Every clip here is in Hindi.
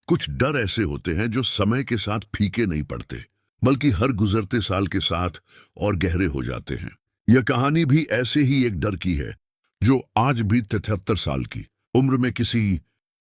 कुछ डर ऐसे होते हैं जो समय के साथ फीके नहीं पड़ते, बल्कि हर गुजरते साल के साथ और गहरे हो जाते हैं। यह कहानी भी ऐसे ही एक डर की है, जो आज भी 73 साल की उम्र में किसी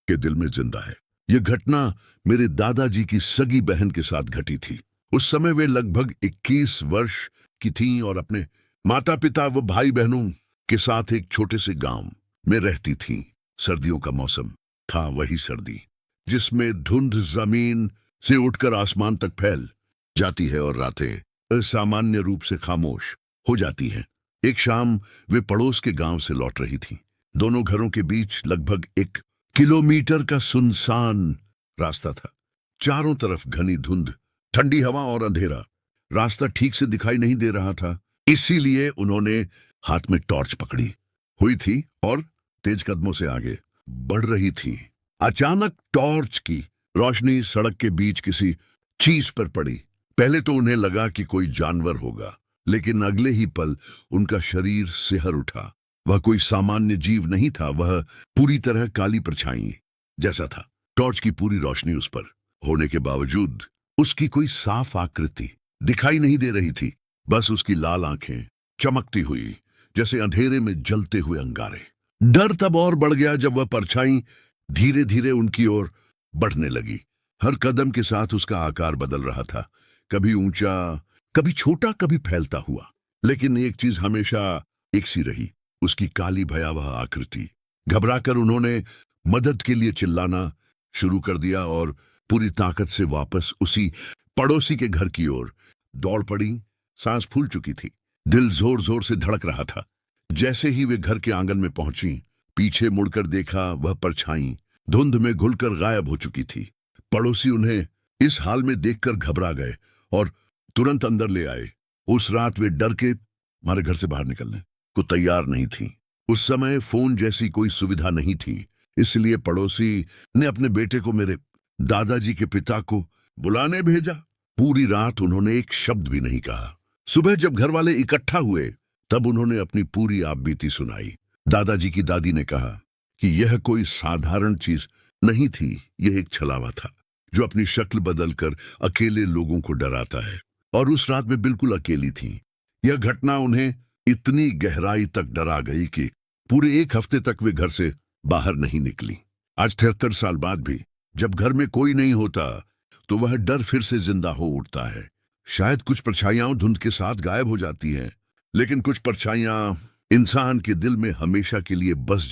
के दिल में जिंदा है। यह घटना मेरे दादाजी की सगी बहन के साथ घटी थी। उस समय वे लगभग 21 वर्ष की थीं और अपने माता पिता व भाई बहनों के साथ एक छोटे से गांव में रहती थीं। सर्दियों का मौसम था, वही सर्दी जिसमें धुंध जमीन से उठकर आसमान तक फैल जाती है और रातें असामान्य रूप से खामोश हो जाती हैं। एक शाम वे पड़ोस के गांव से लौट रही थीं। दोनों घरों के बीच लगभग 1 किलोमीटर का सुनसान रास्ता था। चारों तरफ घनी धुंध, ठंडी हवा और अंधेरा। रास्ता ठीक से दिखाई नहीं दे रहा था, इसीलिए उन्होंने हाथ में टॉर्च पकड़ी हुई थी और तेज कदमों से आगे बढ़ रही थी। अचानक टॉर्च की रोशनी सड़क के बीच किसी चीज पर पड़ी। पहले तो उन्हें लगा कि कोई जानवर होगा, लेकिन अगले ही पल उनका शरीर सिहर उठा। वह कोई सामान्य जीव नहीं था, वह पूरी तरह काली परछाई जैसा था। टॉर्च की पूरी रोशनी उस पर होने के बावजूद उसकी कोई साफ आकृति दिखाई नहीं दे रही थी। बस उसकी लाल आंखें चमकती हुई जैसे अंधेरे में जलते हुए अंगारे। डर तब और बढ़ गया जब वह परछाई धीरे धीरे उनकी ओर बढ़ने लगी। हर कदम के साथ उसका आकार बदल रहा था, कभी ऊंचा, कभी छोटा, कभी फैलता हुआ। लेकिन एक चीज हमेशा एक सी रही, उसकी काली भयावह आकृति। घबराकर उन्होंने मदद के लिए चिल्लाना शुरू कर दिया और पूरी ताकत से वापस उसी पड़ोसी के घर की ओर दौड़ पड़ी। सांस फूल चुकी थी, दिल जोर जोर से धड़क रहा था। जैसे ही वे घर के आंगन में पहुंची, पीछे मुड़कर देखा, वह परछाई धुंध में घुलकर गायब हो चुकी थी। पड़ोसी उन्हें इस हाल में देखकर घबरा गए और तुरंत अंदर ले आए। उस रात वे डर के हमारे घर से बाहर निकलने को तैयार नहीं थी। उस समय फोन जैसी कोई सुविधा नहीं थी, इसलिए पड़ोसी ने अपने बेटे को, मेरे दादाजी के पिता को, बुलाने भेजा। पूरी रात उन्होंने एक शब्द भी नहीं कहा। सुबह जब घर वाले इकट्ठा हुए, तब उन्होंने अपनी पूरी आपबीती सुनाई। दादाजी की दादी ने कहा कि यह कोई साधारण चीज नहीं थी, यह एक छलावा था जो अपनी शक्ल बदलकर अकेले लोगों को डराता है। और उस रात वे बिल्कुल अकेली थीं। यह घटना उन्हें इतनी गहराई तक डरा गई कि पूरे 1 हफ्ते तक वे घर से बाहर नहीं निकली। आज 73 साल बाद भी जब घर में कोई नहीं होता, तो वह डर फिर से जिंदा हो उठता है। शायद कुछ परछाइयां धुंध के साथ गायब हो जाती हैं, लेकिन कुछ परछाइयां इंसान के दिल में हमेशा के लिए बस